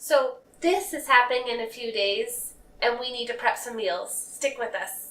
So this is happening in a few days, and we need to prep some meals. Stick with us.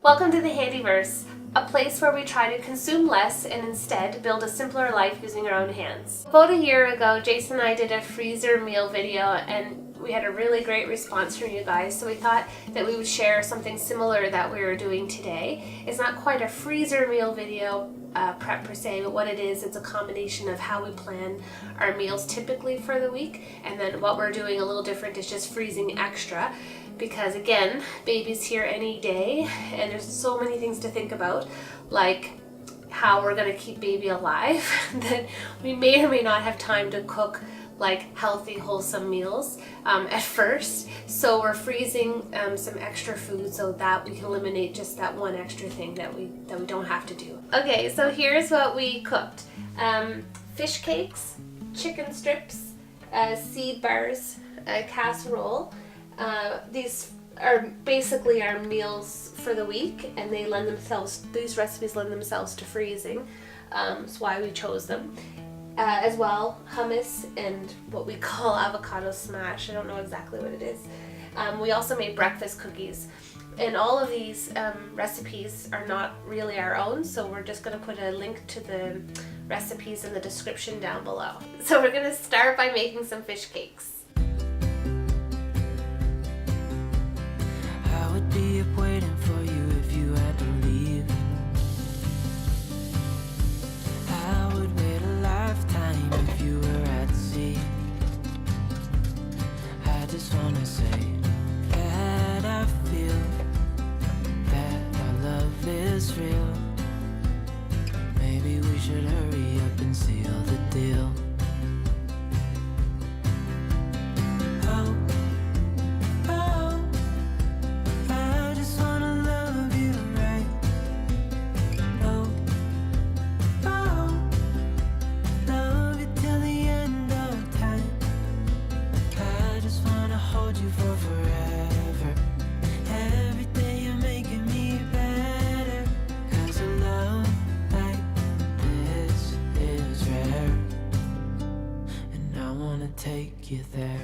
Welcome to the Handyverse, a place where we try to consume less and instead build a simpler life using our own hands. About a year ago, Jason and I did a freezer meal video, and we had a really great response from you guys, so we thought that we would share something similar that we are doing today. It's not quite a freezer meal video prep per se, but what it is, it's a combination of how we plan our meals typically for the week, and then what we're doing a little different is just freezing extra. Because again, baby's here any day, and there's so many things to think about, like how we're going to keep baby alive, that we may or may not have time to cook like healthy, wholesome meals at first. So we're freezing some extra food so that we can eliminate just that one extra thing that we don't have to do. Okay, so here's what we cooked. Fish cakes, chicken strips, seed bars, casserole. These are basically our meals for the week, and these recipes lend themselves to freezing. That's why we chose them. As well, hummus and what we call avocado smash. I don't know exactly what it is. We also made breakfast cookies. And all of these recipes are not really our own, so we're just going to put a link to the recipes in the description down below. So we're going to start by making some fish cakes. I would be up waiting for you if you had to leave. I would wait a lifetime if you were at sea. I just wanna say that I feel that our love is real. Maybe we should hurry up and seal the deal. Take you there.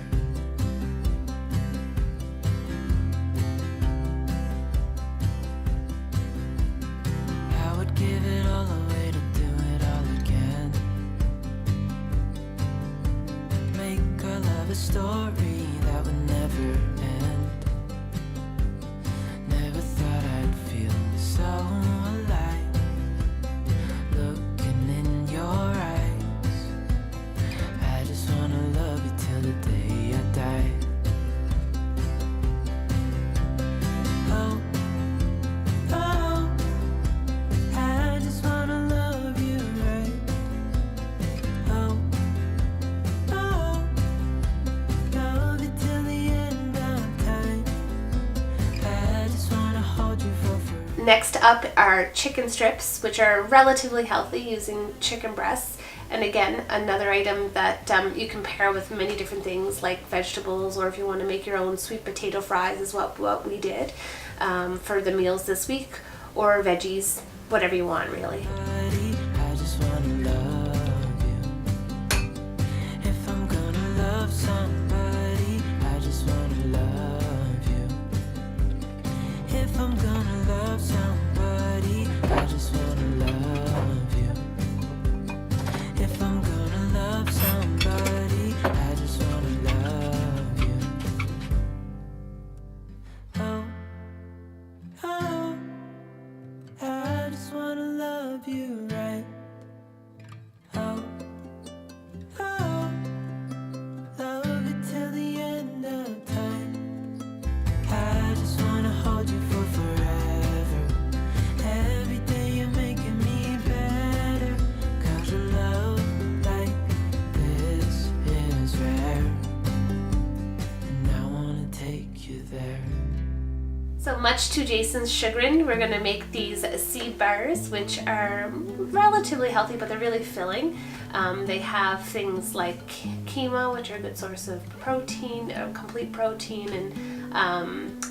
I would give it all away to do it all again. Make our love a story that would never end. Never thought I'd feel so alive, looking in your eyes. I just wanna love you till the day I die. Oh, oh, I just wanna love you right. Oh, oh, love you till the end of time. I just wanna hold you for forever. Next up are chicken strips, which are relatively healthy using chicken breasts. And again, another item that you can pair with many different things like vegetables, or if you want to make your own sweet potato fries is what we did for the meals this week, or veggies, whatever you want really. I just wanna love you. If I'm gonna love somebody, I just wanna love you. If I'm gonna love somebody, I just wanna love you. If I'm gonna love somebody, I just wanna love you. Oh, oh, I just wanna love you right. Oh, oh, love you till the end of time. I just wanna hold you for forever. Every day you're making me better, 'cause your love like this is rare, and I wanna take you there. So much to Jason's chagrin, we're going to make these seed bars, which are relatively healthy, but they're really filling. They have things like quinoa, which are a good source of protein, complete protein, and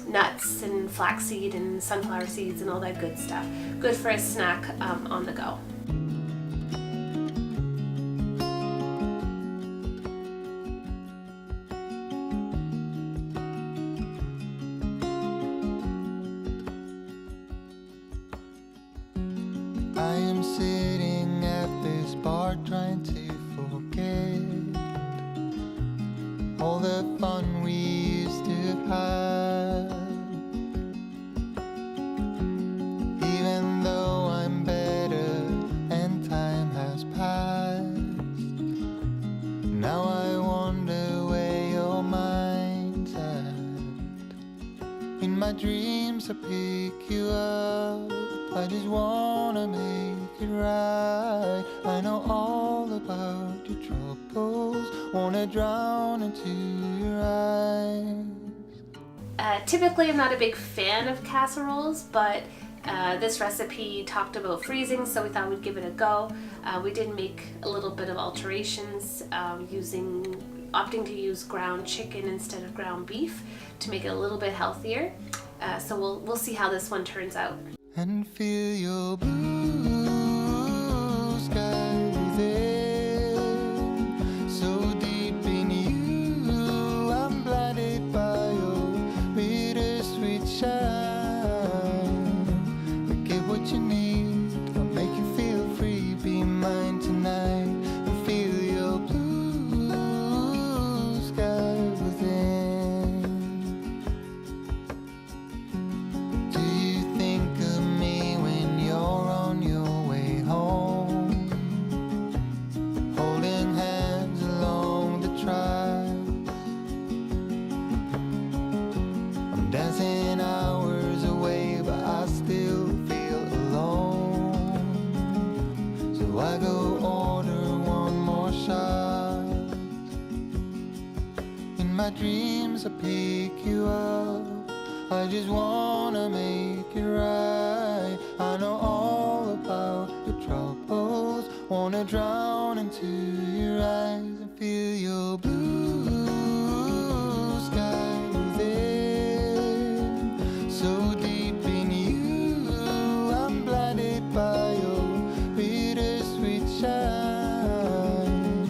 nuts and flaxseed and sunflower seeds and all that good stuff. Good for a snack on the go. fun we used to have. Even though I'm better and time has passed, now I wonder where your mind's at. In my dreams I pick you up, I just wanna make it right. I know all about your troubles, wanna drown into your eyes. Typically I'm not a big fan of casseroles, but this recipe talked about freezing, so we thought we'd give it a go. We did make a little bit of alterations, opting to use ground chicken instead of ground beef to make it a little bit healthier. So we'll see how this one turns out. And feel your blue sky within, so deep in you, I'm blinded by your bittersweet shine. But get what you need, I'll make you feel free, be mine tonight. And feel your blue sky within. Do you think of me when you're on your way home? Holding hands along the tracks. I'm dancing hours away, but I still feel alone. So I go order one more shot. In my dreams I pick you up, I just wanna make it right. I know all about your troubles, wanna drown into your eyes and feel your blue sky within. So deep in you, I'm blinded by your bittersweet shine.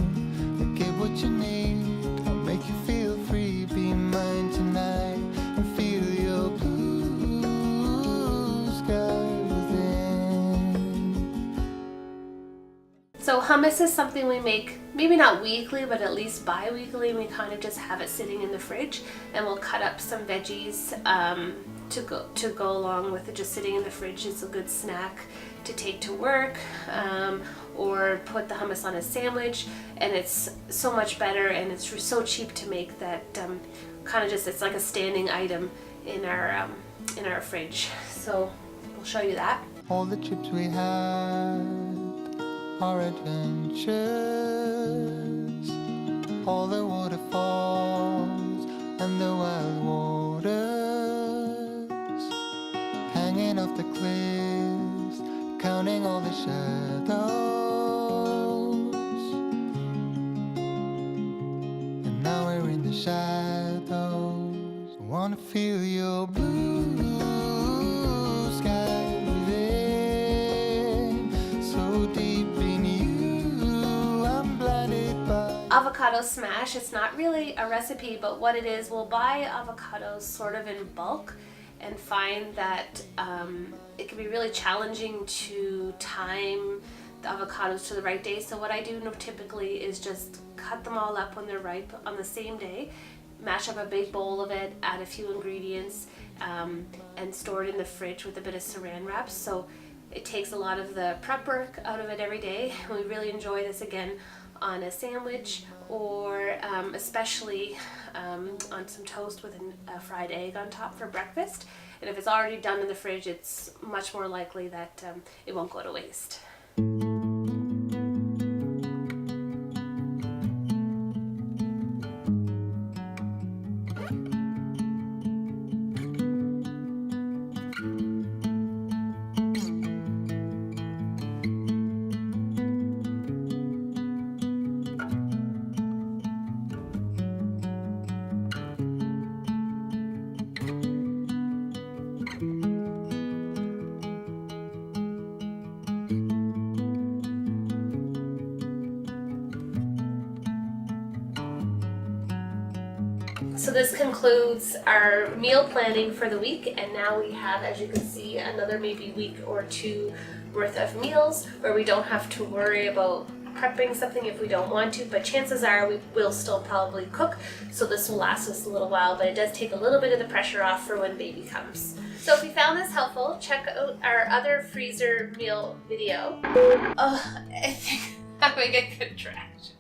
But get what you need, I'll make you feel free, be mine tonight. And feel your blue sky within. So hummus is something we make maybe not weekly, but at least bi-weekly. We kind of just have it sitting in the fridge, and we'll cut up some veggies to go along with it. Just sitting in the fridge is a good snack to take to work, or put the hummus on a sandwich, and it's so much better, and it's so cheap to make that kind of just, it's like a standing item in our fridge. So we'll show you that. All the trips we had, our adventures, all the waterfalls and the wild waters, hanging off the cliffs, counting all the shadows. And now we're in the shadows. I wanna feel your blue sky within, so deep in you, I'm blinded by. Avocado Smash, it's not really a recipe, but what it is, we'll buy avocados sort of in bulk and find that it can be really challenging to time the avocados to the right day. So what I do typically is just cut them all up when they're ripe on the same day, mash up a big bowl of it, add a few ingredients, and store it in the fridge with a bit of saran wrap. So it takes a lot of the prep work out of it every day. We really enjoy this again on a sandwich, or especially on some toast with a fried egg on top for breakfast. And if it's already done in the fridge, it's much more likely that it won't go to waste. So this concludes our meal planning for the week, and now we have, as you can see, another maybe week or two worth of meals where we don't have to worry about prepping something if we don't want to, but chances are we will still probably cook, so this will last us a little while, but it does take a little bit of the pressure off for when baby comes. So if you found this helpful, check out our other freezer meal video. Oh, I think I'm having a contraction.